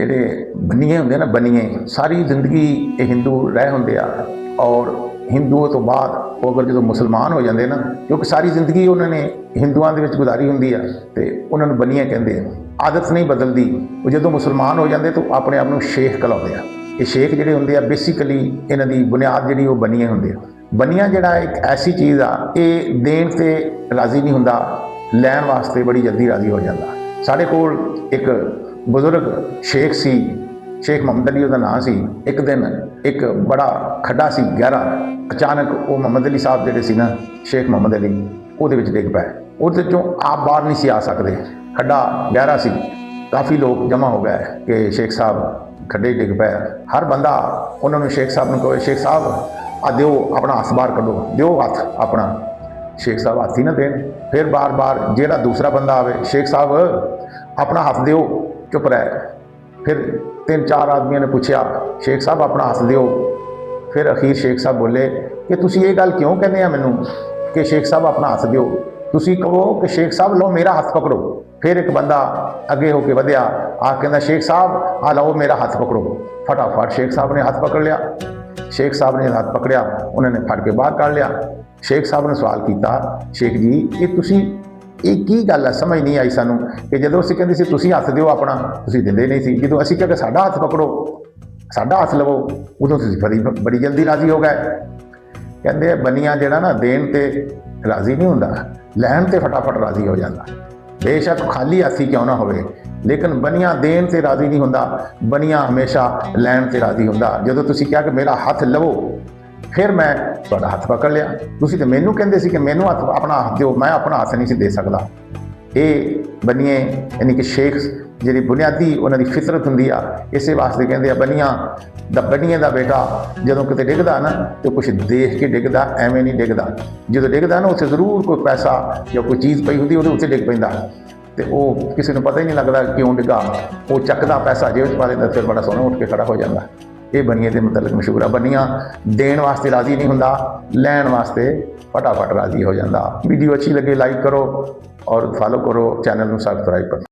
ਜਿਹੜੇ ਬੰਨੀਏ ਹੁੰਦੇ ਨਾ, ਬੰਨੀਏ ਸਾਰੀ ਜ਼ਿੰਦਗੀ ਇਹ ਹਿੰਦੂ ਰਹੇ ਹੁੰਦੇ ਆ, ਔਰ ਹਿੰਦੂਆਂ ਤੋਂ ਬਾਅਦ ਉਹ ਅਗਰ ਜਦੋਂ ਮੁਸਲਮਾਨ ਹੋ ਜਾਂਦੇ ਨਾ, ਕਿਉਂਕਿ ਸਾਰੀ ਜ਼ਿੰਦਗੀ ਉਹਨਾਂ ਨੇ ਹਿੰਦੂਆਂ ਦੇ ਵਿੱਚ ਗੁਜ਼ਾਰੀ ਹੁੰਦੀ ਆ, ਤੇ ਉਹਨਾਂ ਨੂੰ ਬੰਨੀਏ ਕਹਿੰਦੇ ਆ। ਆਦਤ ਨਹੀਂ ਬਦਲਦੀ। ਉਹ ਜਦੋਂ ਮੁਸਲਮਾਨ ਹੋ ਜਾਂਦੇ ਤਾਂ ਆਪਣੇ ਆਪ ਨੂੰ ਸ਼ੇਖ ਕਹਾਉਂਦੇ ਆ। ਇਹ ਸ਼ੇਖ ਜਿਹੜੇ ਹੁੰਦੇ ਆ ਬੇਸਿਕਲੀ ਇਹਨਾਂ ਦੀ ਬੁਨਿਆਦ ਜਿਹੜੀ ਉਹ ਬੰਨੀਏ ਹੁੰਦੇ ਆ। ਬੰਨੀਆਂ ਜਿਹੜਾ ਇੱਕ ਐਸੀ ਚੀਜ਼ ਆ, ਇਹ ਦੇਣ ਤੇ ਰਾਜ਼ੀ ਨਹੀਂ ਹੁੰਦਾ, ਲੈਣ ਵਾਸਤੇ ਬੜੀ ਜਲਦੀ ਰਾਜ਼ੀ ਹੋ ਜਾਂਦਾ। ਸਾਡੇ ਕੋਲ ਇੱਕ ਬਜ਼ੁਰਗ ਸ਼ੇਖ ਸੀ, ਸ਼ੇਖ ਮੁਹੰਮਦ ਅਲੀ ਉਹਦਾ ਨਾਂ ਸੀ। ਇੱਕ ਦਿਨ ਇੱਕ ਬੜਾ ਖੱਡਾ ਸੀ ਗਹਿਰਾ, ਅਚਾਨਕ ਉਹ ਮੁਹੰਮਦ ਅਲੀ ਸਾਹਿਬ ਜਿਹੜੇ ਸੀ ਨਾ, ਸ਼ੇਖ ਮੁਹੰਮਦ ਅਲੀ, ਉਹਦੇ ਵਿੱਚ ਡਿੱਗ ਪਏ। ਉਹਦੇ 'ਚੋਂ ਆਪ ਬਾਹਰ ਨਹੀਂ ਸੀ ਆ ਸਕਦੇ, ਖੱਡਾ ਗਹਿਰਾ ਸੀ। ਕਾਫੀ ਲੋਕ ਜਮ੍ਹਾਂ ਹੋ ਗਏ ਕਿ ਸ਼ੇਖ ਸਾਹਿਬ ਖੱਡੇ ਡਿੱਗ ਪਏ। ਹਰ ਬੰਦਾ ਉਹਨਾਂ ਨੂੰ ਸ਼ੇਖ ਸਾਹਿਬ ਨੂੰ ਕਹੇ, ਸ਼ੇਖ ਸਾਹਿਬ ਆ ਦਿਓ ਆਪਣਾ ਹੱਥ ਬਾਹਰ ਕੱਢੋ, ਦਿਓ ਹੱਥ ਆਪਣਾ। ਸ਼ੇਖ ਸਾਹਿਬ ਹੱਥ ਹੀ ਨਾ ਦੇਣ। ਫਿਰ ਬਾਰ-ਬਾਰ ਜਿਹੜਾ ਦੂਸਰਾ ਬੰਦਾ ਆਵੇ, ਸ਼ੇਖ ਸਾਹਿਬ ਆਪਣਾ ਹੱਥ ਦਿਓ, ਚੁੱਪ ਰਹਿ। ਫਿਰ 3-4 ਆਦਮੀਆਂ ਨੇ ਪੁੱਛਿਆ, ਸ਼ੇਖ ਸਾਹਿਬ ਆਪਣਾ ਹੱਥ ਦਿਓ। ਫਿਰ ਅਖੀਰ ਸ਼ੇਖ ਸਾਹਿਬ ਬੋਲੇ ਕਿ ਤੁਸੀਂ ਇਹ ਗੱਲ ਕਿਉਂ ਕਹਿੰਦੇ ਆ ਮੈਨੂੰ ਕਿ ਸ਼ੇਖ ਸਾਹਿਬ ਆਪਣਾ ਹੱਥ ਦਿਓ? ਤੁਸੀਂ ਕਹੋ ਕਿ ਸ਼ੇਖ ਸਾਹਿਬ ਲਓ ਮੇਰਾ ਹੱਥ ਪਕੜੋ। ਫਿਰ ਇੱਕ ਬੰਦਾ ਅੱਗੇ ਹੋ ਕੇ ਵਧਿਆ, ਆ ਕਹਿੰਦਾ ਸ਼ੇਖ ਸਾਹਿਬ ਆ ਲਓ ਮੇਰਾ ਹੱਥ ਪਕੜੋ। ਫਟਾਫਟ ਸ਼ੇਖ ਸਾਹਿਬ ਨੇ ਹੱਥ ਪਕੜ ਲਿਆ। ਸ਼ੇਖ ਸਾਹਿਬ ਨੇ ਹੱਥ ਪਕੜਿਆ, ਉਹਨਾਂ ਨੇ ਫੜ ਕੇ ਬਾਹਰ ਕੱਢ ਲਿਆ। ਸ਼ੇਖ ਸਾਹਿਬ ਨੇ ਸਵਾਲ ਕੀਤਾ, ਸ਼ੇਖ ਜੀ ਇਹ ਤੁਸੀਂ ਇਹ ਕੀ ਗੱਲ ਹੈ, ਸਮਝ ਨਹੀਂ ਆਈ ਸਾਨੂੰ ਕਿ ਜਦੋਂ ਅਸੀਂ ਕਹਿੰਦੇ ਸੀ ਤੁਸੀਂ ਹੱਥ ਦਿਓ ਆਪਣਾ, ਤੁਸੀਂ ਦਿੰਦੇ ਨਹੀਂ ਸੀ। ਜਦੋਂ ਅਸੀਂ ਕਿਹਾ ਕਿ ਸਾਡਾ ਹੱਥ ਪਕੜੋ, ਸਾਡਾ ਹੱਥ ਲਵੋ, ਉਦੋਂ ਤੁਸੀਂ ਬੜੀ ਜਲਦੀ ਰਾਜ਼ੀ ਹੋ ਗਏ। ਕਹਿੰਦੇ ਬੰਨੀਆਂ ਜਿਹੜਾ ਨਾ ਦੇਣ ਤੇ ਰਾਜ਼ੀ ਨਹੀਂ ਹੁੰਦਾ, ਲੈਣ ਤੇ ਫਟਾਫਟ ਰਾਜ਼ੀ ਹੋ ਜਾਂਦਾ। ਬੇਸ਼ੱਕ ਖਾਲੀ ਹੱਥੀ ਕਿਉਂ ਨਾ ਹੋਵੇ, ਲੇਕਿਨ ਬੰਨੀਆਂ ਦੇਣ ਤੇ ਰਾਜ਼ੀ ਨਹੀਂ ਹੁੰਦਾ, ਬੰਨੀਆਂ ਹਮੇਸ਼ਾ ਲੈਣ ਤੇ ਰਾਜ਼ੀ ਹੁੰਦਾ। ਜਦੋਂ ਤੁਸੀਂ ਕਿਹਾ ਕਿ ਮੇਰਾ ਹੱਥ ਲਵੋ, ਫਿਰ ਮੈਂ ਤੁਹਾਡਾ ਹੱਥ ਪਕੜ ਲਿਆ। ਤੁਸੀਂ ਤਾਂ ਮੈਨੂੰ ਕਹਿੰਦੇ ਸੀ ਕਿ ਮੈਨੂੰ ਹੱਥ ਆਪਣਾ ਹੱਥ ਦਿਓ, ਮੈਂ ਆਪਣਾ ਹੱਥ ਨਹੀਂ ਸੀ ਦੇ ਸਕਦਾ। ਇਹ ਬੰਨੀਏ ਯਾਨੀ ਕਿ ਸ਼ੇਖ ਜਿਹੜੀ ਬੁਨਿਆਦੀ ਉਹਨਾਂ ਦੀ ਫਿਤਰਤ ਹੁੰਦੀ ਆ, ਇਸੇ ਵਾਸਤੇ ਕਹਿੰਦੇ ਆ ਬੰਨੀਏ ਦਾ ਬੇਟਾ ਜਦੋਂ ਕਿਤੇ ਡਿੱਗਦਾ ਨਾ ਤੇ ਕੁਛ ਦੇਖ ਕੇ ਡਿੱਗਦਾ, ਐਵੇਂ ਨਹੀਂ ਡਿੱਗਦਾ। ਜਦੋਂ ਡਿੱਗਦਾ ਨਾ ਉੱਥੇ ਜ਼ਰੂਰ ਕੋਈ ਪੈਸਾ ਜਾਂ ਕੋਈ ਚੀਜ਼ ਪਈ ਹੁੰਦੀ, ਉਹਦੇ ਉੱਤੇ ਡਿੱਗ ਪੈਂਦਾ, ਤੇ ਉਹ ਕਿਸੇ ਨੂੰ ਪਤਾ ਹੀ ਨਹੀਂ ਲੱਗਦਾ ਕਿਉਂ ਡਿੱਗਾ। ਉਹ ਚੱਕਦਾ ਪੈਸਾ ਜੇਬ 'ਚ ਪਾ ਲੈਂਦਾ, ਫਿਰ ਬੜਾ ਸੋਹਣਾ ਉੱਠ ਕੇ ਖੜਾ ਹੋ ਜਾਂਦਾ। ਇਹ ਬੰਨੀਏ ਦੇ ਮਤਲਬ ਮਸ਼ਹੂਰ ਆ। ਬੰਨੀਆਂ ਦੇਣ ਵਾਸਤੇ ਰਾਜ਼ੀ ਨਹੀਂ ਹੁੰਦਾ, ਲੈਣ ਵਾਸਤੇ ਫਟਾਫਟ ਰਾਜ਼ੀ ਹੋ ਜਾਂਦਾ। ਵੀਡੀਓ ਅੱਛੀ ਲੱਗੇ ਲਾਈਕ ਕਰੋ ਔਰ ਫॉलो करो, चैनल ਨੂੰ सब्सक्राइब करो।